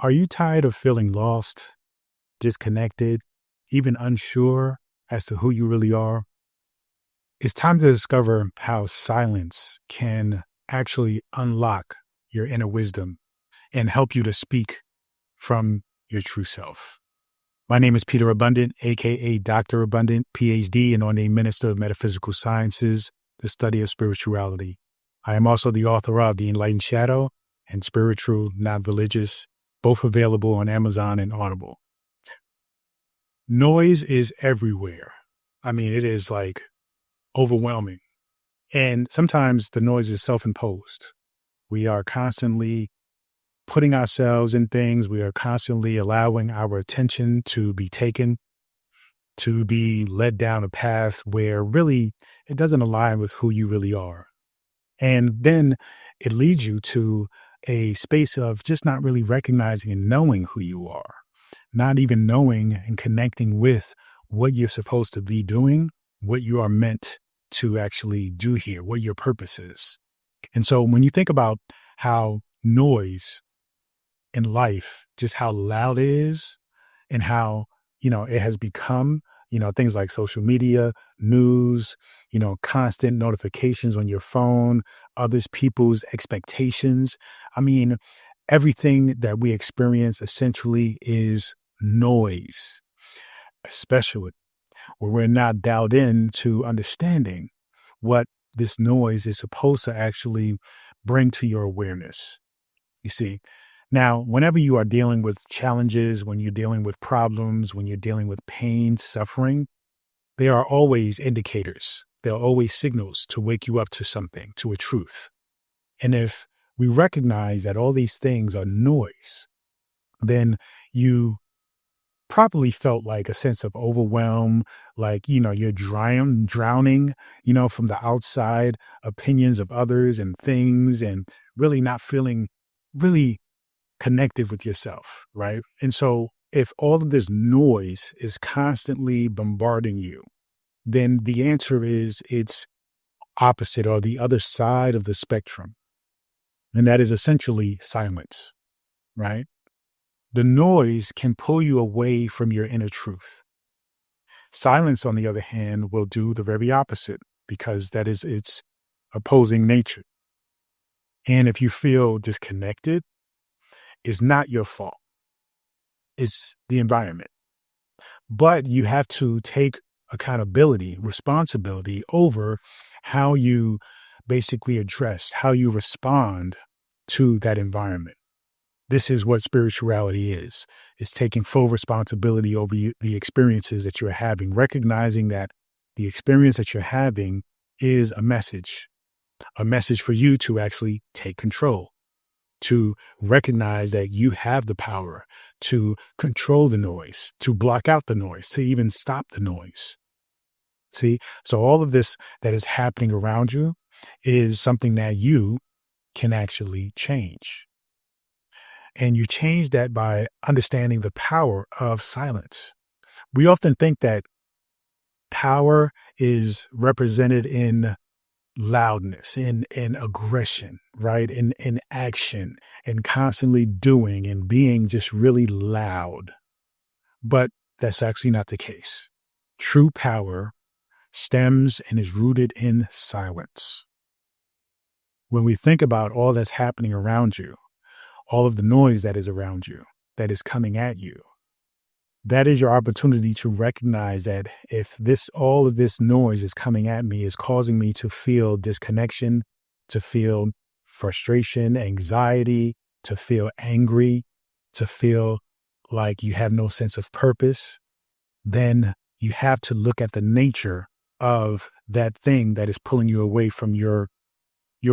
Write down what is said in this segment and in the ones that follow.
Are you tired of feeling lost, disconnected, even unsure as to who you really are? It's time to discover how silence can actually unlock your inner wisdom and help you to speak from your true self. My name is Peter Abundant, aka Dr. Abundant, PhD, and ordained Minister of Metaphysical Sciences, the study of spirituality. I am also the author of The Enlightened Shadow and Spiritual, Not Religious, both available on Amazon and Audible. Noise is everywhere. I mean, it is like overwhelming. And sometimes the noise is self-imposed. We are constantly putting ourselves in things. We are constantly allowing our attention to be taken, to be led down a path where really it doesn't align with who you really are. And then it leads you to a space of just not really recognizing and knowing who you are, not even knowing and connecting with what you're supposed to be doing, what you are meant to actually do here, what your purpose is. And so when you think about how noise in life, just how loud it is and how, it has become, things like social media, news, constant notifications on your phone, others people's expectations. I mean, everything that we experience essentially is noise, especially where we're not dialed in to understanding what this noise is supposed to actually bring to your awareness. You see, now, whenever you are dealing with challenges, when you're dealing with problems, when you're dealing with pain, suffering, there are always indicators. There are always signals to wake you up to something, to a truth. And if we recognize that all these things are noise, then you probably felt like a sense of overwhelm, like, you're drowning, from the outside opinions of others and things, and really not feeling really connected with yourself, right? And so if all of this noise is constantly bombarding you, then the answer is it's opposite or the other side of the spectrum. And that is essentially silence, right? The noise can pull you away from your inner truth. Silence, on the other hand, will do the very opposite because that is its opposing nature. And if you feel disconnected, it's not your fault. It's the environment. But you have to take accountability, responsibility over how you basically address, how you respond to that environment. This is what spirituality is. It's taking full responsibility over the experiences that you're having, recognizing that the experience that you're having is a message for you to actually take control, to recognize that you have the power to control the noise, to block out the noise, to even stop the noise. See, so all of this that is happening around you is something that you can actually change. And you change that by understanding the power of silence. We often think that power is represented in loudness, in aggression, right? In action, and constantly doing and being just really loud. But that's actually not the case. True power stems and is rooted in silence. When we think about all that's happening around you, all of the noise that is around you, that is coming at you, that is your opportunity to recognize that if all of this noise is coming at me, is causing me to feel disconnection, to feel frustration, anxiety, to feel angry, to feel like you have no sense of purpose, then you have to look at the nature of that thing that is pulling you away from your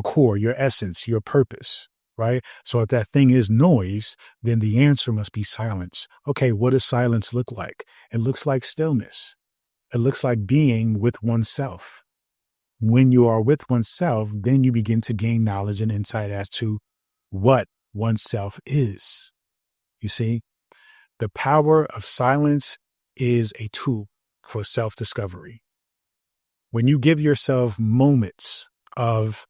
core, your essence, your purpose. Right? So if that thing is noise, then the answer must be silence. Okay, what does silence look like? It looks like stillness. It looks like being with oneself. When you are with oneself, then you begin to gain knowledge and insight as to what oneself is. You see, the power of silence is a tool for self-discovery. When you give yourself moments of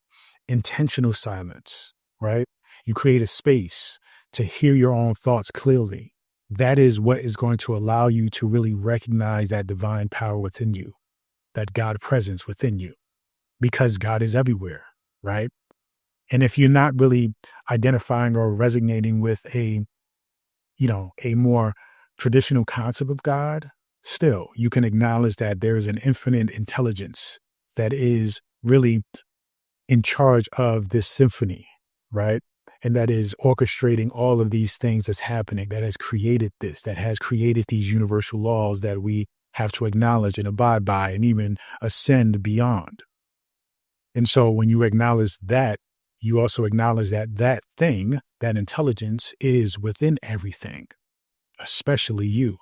intentional silence, right? You create a space to hear your own thoughts clearly. That is what is going to allow you to really recognize that divine power within you, that God presence within you, because God is everywhere, right? And if you're not really identifying or resonating with a more traditional concept of God, still, you can acknowledge that there is an infinite intelligence that is really in charge of this symphony, right? And that is orchestrating all of these things that's happening, that has created this, that has created these universal laws that we have to acknowledge and abide by and even ascend beyond. And so when you acknowledge that, you also acknowledge that that thing, that intelligence is within everything, especially you.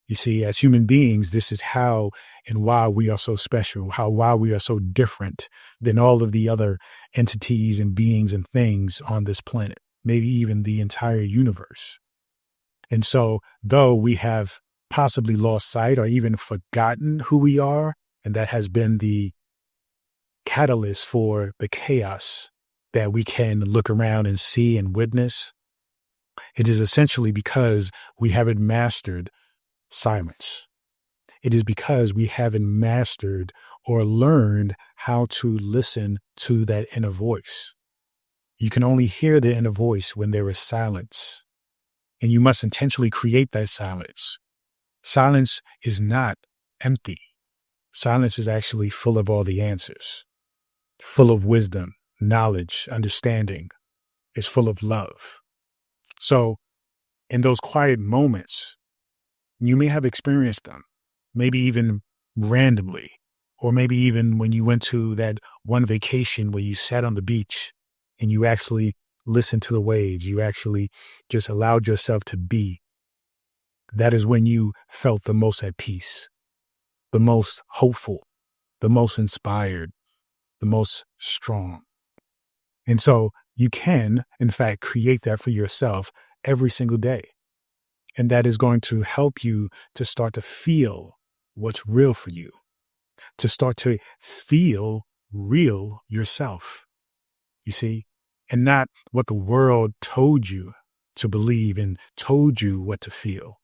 You see, as human beings, this is how and why we are so special, why we are so different than all of the other entities and beings and things on this planet, maybe even the entire universe. And so, though we have possibly lost sight or even forgotten who we are, and that has been the catalyst for the chaos that we can look around and see and witness, it is essentially because we haven't mastered silence. It is because we haven't mastered or learned how to listen to that inner voice. You can only hear the inner voice when there is silence, and you must intentionally create that silence. Silence is not empty. Silence is actually full of all the answers, full of wisdom, knowledge, understanding. It's full of love. So in those quiet moments, you may have experienced them, maybe even randomly, or maybe even when you went to that one vacation where you sat on the beach and you actually listened to the waves, you actually just allowed yourself to be. That is when you felt the most at peace, the most hopeful, the most inspired, the most strong. And so you can, in fact, create that for yourself every single day. And that is going to help you to start to feel what's real for you, to start to feel real yourself, you see, and not what the world told you to believe and told you what to feel.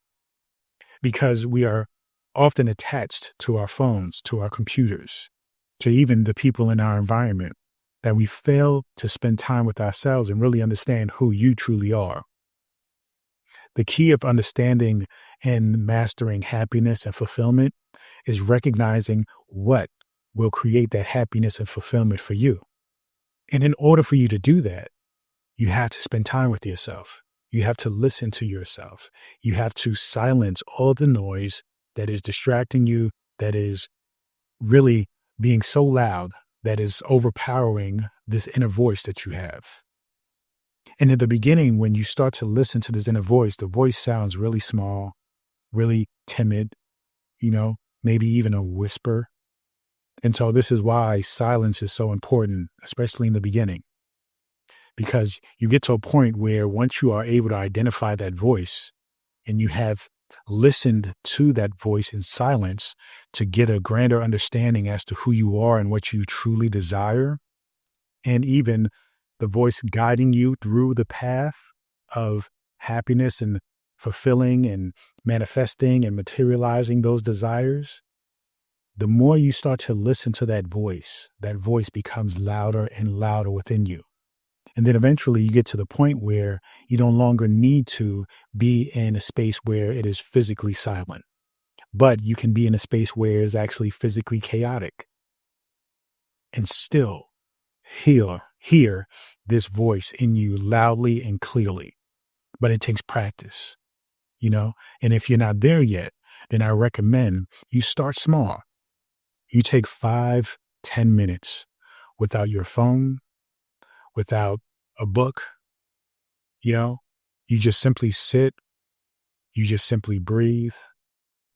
Because we are often attached to our phones, to our computers, to even the people in our environment, that we fail to spend time with ourselves and really understand who you truly are. The key of understanding and mastering happiness and fulfillment is recognizing what will create that happiness and fulfillment for you. And in order for you to do that, you have to spend time with yourself. You have to listen to yourself. You have to silence all the noise that is distracting you, that is really being so loud, that is overpowering this inner voice that you have. And in the beginning, when you start to listen to this inner voice, the voice sounds really small, really timid, maybe even a whisper. And so this is why silence is so important, especially in the beginning, because you get to a point where once you are able to identify that voice and you have listened to that voice in silence to get a grander understanding as to who you are and what you truly desire, and even the voice guiding you through the path of happiness and fulfilling and manifesting and materializing those desires, the more you start to listen to that voice becomes louder and louder within you. And then eventually you get to the point where you no longer need to be in a space where it is physically silent, but you can be in a space where it's actually physically chaotic and still hear this voice in you loudly and clearly. But it takes practice, and if you're not there yet, then I recommend you start small. You take 5-10 minutes without your phone, without a book, you just simply sit, you just simply breathe,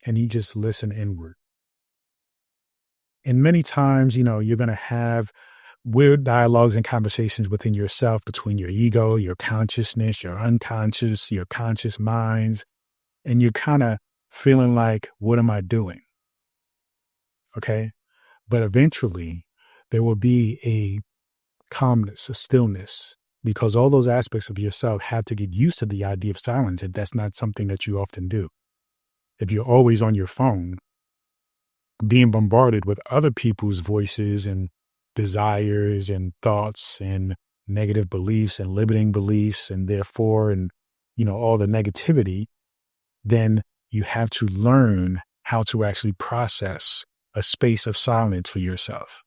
and you just listen inward. And many times, you're going to have weird dialogues and conversations within yourself, between your ego, your consciousness, your unconscious, your conscious minds. And you're kind of feeling like, what am I doing? Okay. But eventually there will be a calmness, a stillness because all those aspects of yourself have to get used to the idea of silence. And that's not something that you often do. If you're always on your phone, being bombarded with other people's voices and desires and thoughts and negative beliefs and limiting beliefs, and therefore, and, all the negativity, then you have to learn how to actually process a space of silence for yourself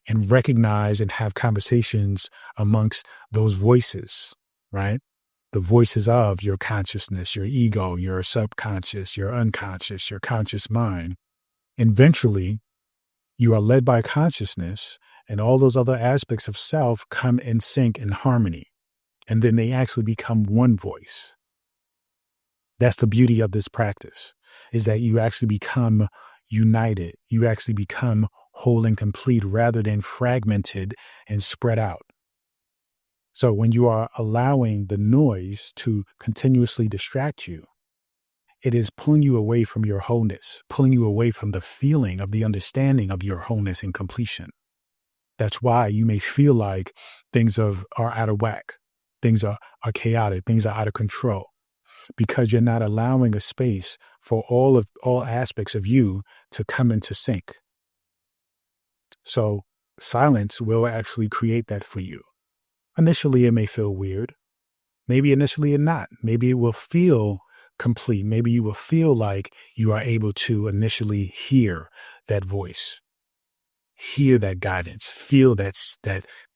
and recognize and have conversations amongst those voices, right? The voices of your consciousness, your ego, your subconscious, your unconscious, your conscious mind. Eventually, you are led by consciousness, and all those other aspects of self come in sync and harmony. And then they actually become one voice. That's the beauty of this practice, is that you actually become united. You actually become whole and complete rather than fragmented and spread out. So when you are allowing the noise to continuously distract you, it is pulling you away from your wholeness, pulling you away from the feeling of the understanding of your wholeness and completion. That's why you may feel like things are out of whack, things are chaotic, things are out of control, because you're not allowing a space for all aspects of you to come into sync. So silence will actually create that for you. Initially, it may feel weird. Maybe initially it not. Maybe it will feel complete. Maybe you will feel like you are able to initially hear that voice, hear that guidance, feel that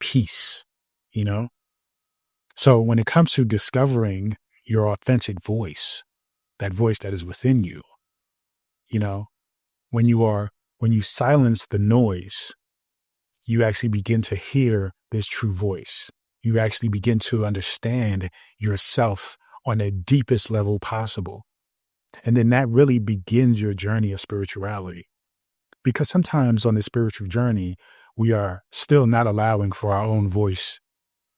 peace, So when it comes to discovering your authentic voice, that voice that is within you, when you silence the noise, you actually begin to hear this true voice. You actually begin to understand yourself on the deepest level possible. And then that really begins your journey of spirituality. Because sometimes on this spiritual journey, we are still not allowing for our own voice,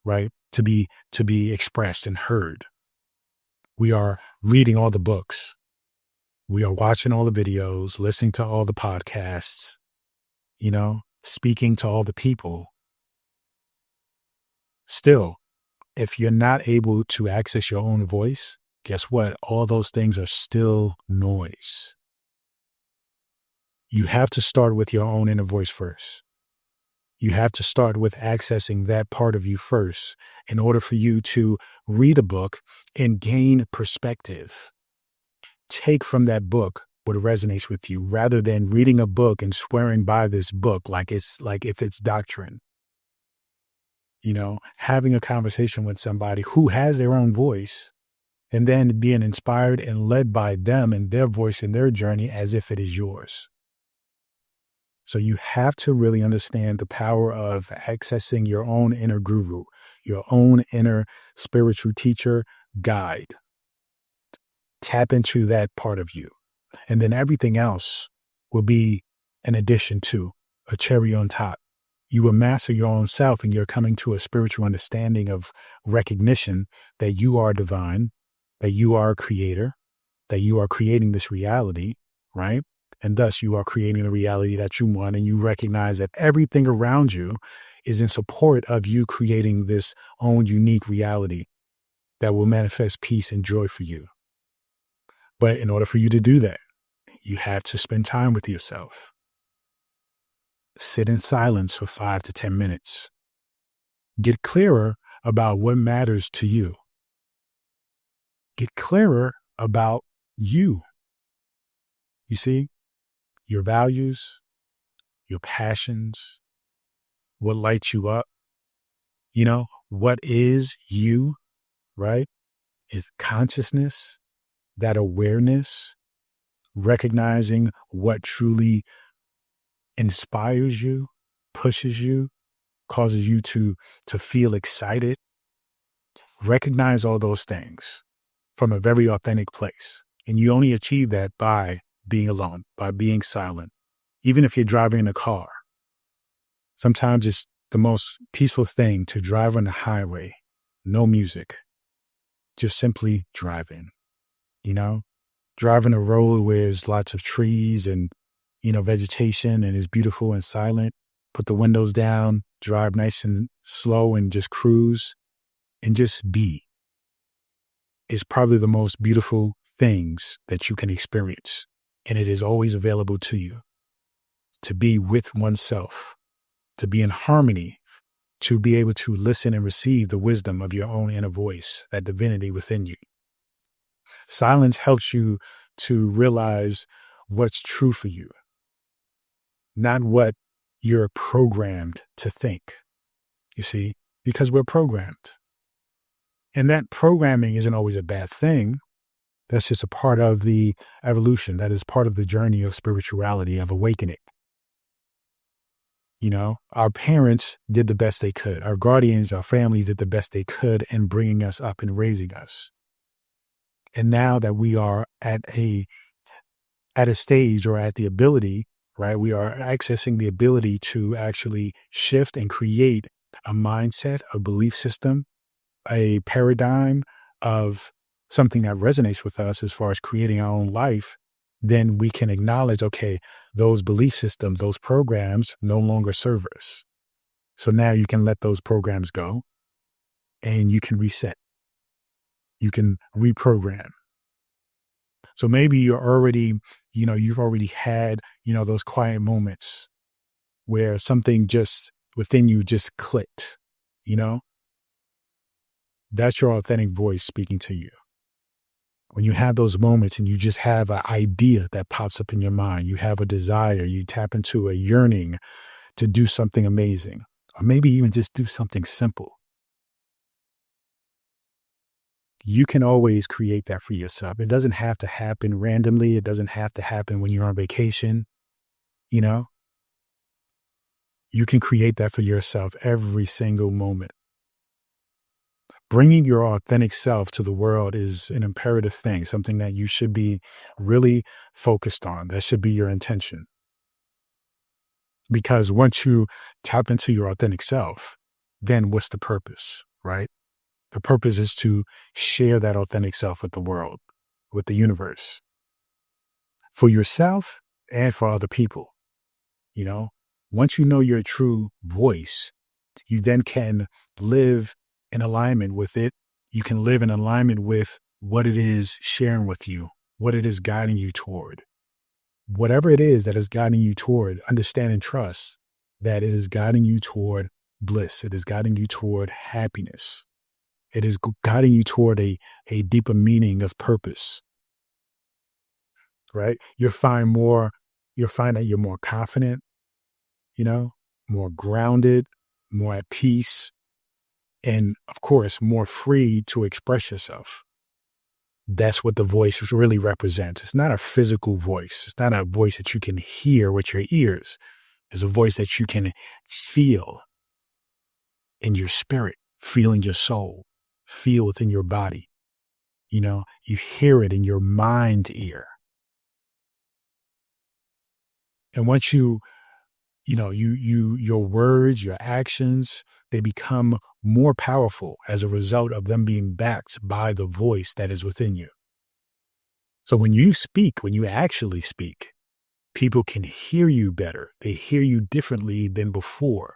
right, to be expressed and heard. We are reading all the books. We are watching all the videos, listening to all the podcasts, speaking to all the people. Still, if you're not able to access your own voice, guess what? All those things are still noise. You have to start with your own inner voice first. You have to start with accessing that part of you first in order for you to read a book and gain perspective. Take from that book what resonates with you, rather than reading a book and swearing by this book like if it's doctrine. Having a conversation with somebody who has their own voice, and then being inspired and led by them and their voice and their journey as if it is yours. So you have to really understand the power of accessing your own inner guru, your own inner spiritual teacher, guide. Tap into that part of you. And then everything else will be an addition to, a cherry on top. You will master your own self, and you're coming to a spiritual understanding of recognition that you are divine, that you are a creator, that you are creating this reality, right? And thus you are creating the reality that you want, and you recognize that everything around you is in support of you creating this own unique reality that will manifest peace and joy for you. But in order for you to do that, you have to spend time with yourself. Sit in silence for 5 to 10 minutes. Get clearer about what matters to you. Get clearer about you. You see, your values, your passions, what lights you up, what is you, right? Is consciousness, that awareness, recognizing what truly inspires you, pushes you, causes you to feel excited. Recognize all those things from a very authentic place. And you only achieve that by being alone, by being silent. Even if you're driving in a car, sometimes it's the most peaceful thing to drive on the highway, no music, just simply driving, driving a road where there's lots of trees and, vegetation, and it's beautiful and silent. Put the windows down, drive nice and slow and just cruise. and just be is probably the most beautiful things that you can experience. And it is always available to you to be with oneself, to be in harmony, to be able to listen and receive the wisdom of your own inner voice, that divinity within you. Silence helps you to realize what's true for you, not what you're programmed to think, you see, because we're programmed. And that programming isn't always a bad thing. That's just a part of the evolution. That is part of the journey of spirituality, of awakening. You know, our parents did the best they could. Our guardians, our families did the best they could in bringing us up and raising us. And now that we are at a stage or at the ability, right, we are accessing the ability to actually shift and create a mindset, a belief system, a paradigm of something that resonates with us as far as creating our own life, then we can acknowledge, okay, those belief systems, those programs no longer serve us. So now you can let those programs go and you can reset. You can reprogram. So maybe you're already, you've already had, those quiet moments where something just within you just clicked, That's your authentic voice speaking to you. When you have those moments and you just have an idea that pops up in your mind, you have a desire, you tap into a yearning to do something amazing, or maybe even just do something simple. You can always create that for yourself. It doesn't have to happen randomly. It doesn't have to happen when you're on vacation. You can create that for yourself every single moment. Bringing your authentic self to the world is an imperative thing, something that you should be really focused on. That should be your intention. Because once you tap into your authentic self, then what's the purpose, right? The purpose is to share that authentic self with the world, with the universe, for yourself and for other people. Once you know your true voice, you then can live in alignment with it. You can live in alignment with what it is sharing with you, what it is guiding you toward. Whatever it is that is guiding you toward, understand and trust that it is guiding you toward bliss. It is guiding you toward happiness. It is guiding you toward a deeper meaning of purpose, right? You'll find that you're more confident, more grounded, more at peace, and of course, more free to express yourself. That's what the voice really represents. It's not a physical voice. It's not a voice that you can hear with your ears. It's a voice that you can feel in your spirit, feel in your soul, feel within your body. You hear it in your mind ear. And once your words, your actions, they become more powerful as a result of them being backed by the voice that is within you. So when you actually speak, people can hear you better. They hear you differently than before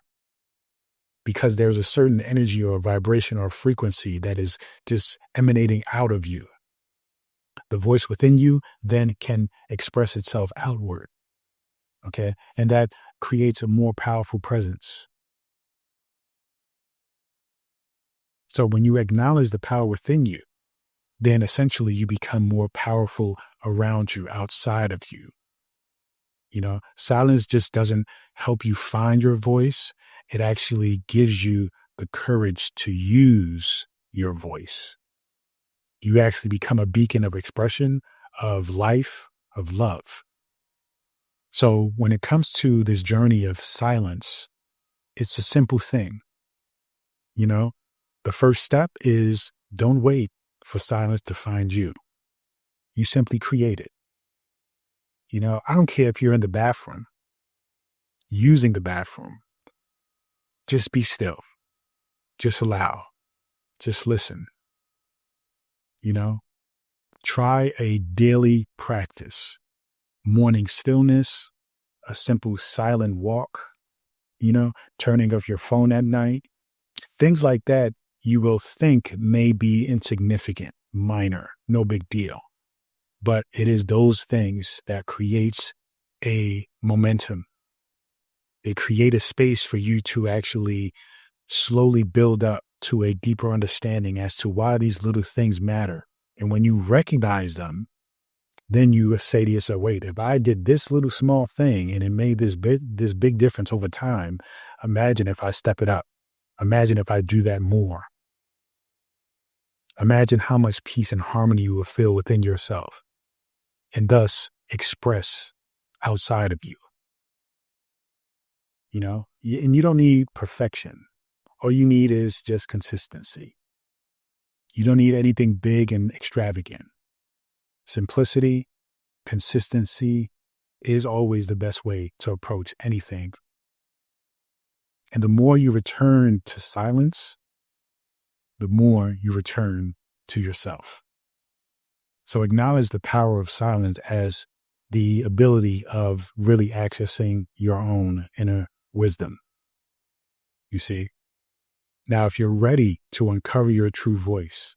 because there's a certain energy or vibration or frequency that is just emanating out of you. The voice within you then can express itself outward. Okay. And that creates a more powerful presence. So when you acknowledge the power within you, then essentially you become more powerful around you, outside of you. Silence just doesn't help you find your voice. It actually gives you the courage to use your voice. You actually become a beacon of expression, of life, of love. So when it comes to this journey of silence, it's a simple thing. The first step is don't wait for silence to find you. You simply create it. I don't care if you're in the bathroom, using the bathroom. Just be still. Just allow. Just listen. Try a daily practice. Morning stillness, a simple silent walk, turning off your phone at night. Things like that, you will think may be insignificant, minor, no big deal. But it is those things that creates a momentum. They create a space for you to actually slowly build up to a deeper understanding as to why these little things matter. And when you recognize them, then you say to yourself, wait, if I did this little small thing and it made this big difference over time, imagine if I step it up. Imagine if I do that more. Imagine how much peace and harmony you will feel within yourself and thus express outside of you. You know, and you don't need perfection. All you need is just consistency. You don't need anything big and extravagant. Simplicity, consistency is always the best way to approach anything. And the more you return to silence, the more you return to yourself. So acknowledge the power of silence as the ability of really accessing your own inner wisdom. You see? Now, if you're ready to uncover your true voice,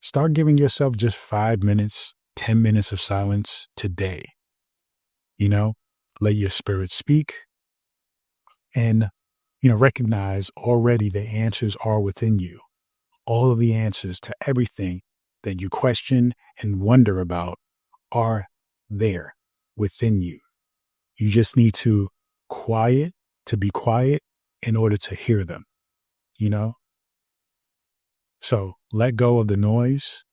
start giving yourself just 5 minutes, 10 minutes of silence today. You know, let your spirit speak and, recognize already the answers are within you. All of the answers to everything that you question and wonder about are there within you. You just need to be quiet in order to hear them, So let go of the noise,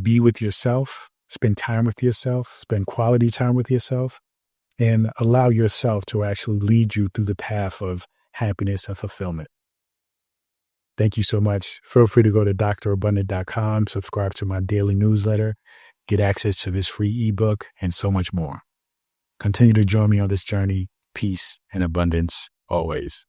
be with yourself, spend time with yourself, spend quality time with yourself, and allow yourself to actually lead you through the path of happiness and fulfillment. Thank you so much. Feel free to go to drabundant.com, subscribe to my daily newsletter, get access to this free ebook, and so much more. Continue to join me on this journey. Peace and abundance always.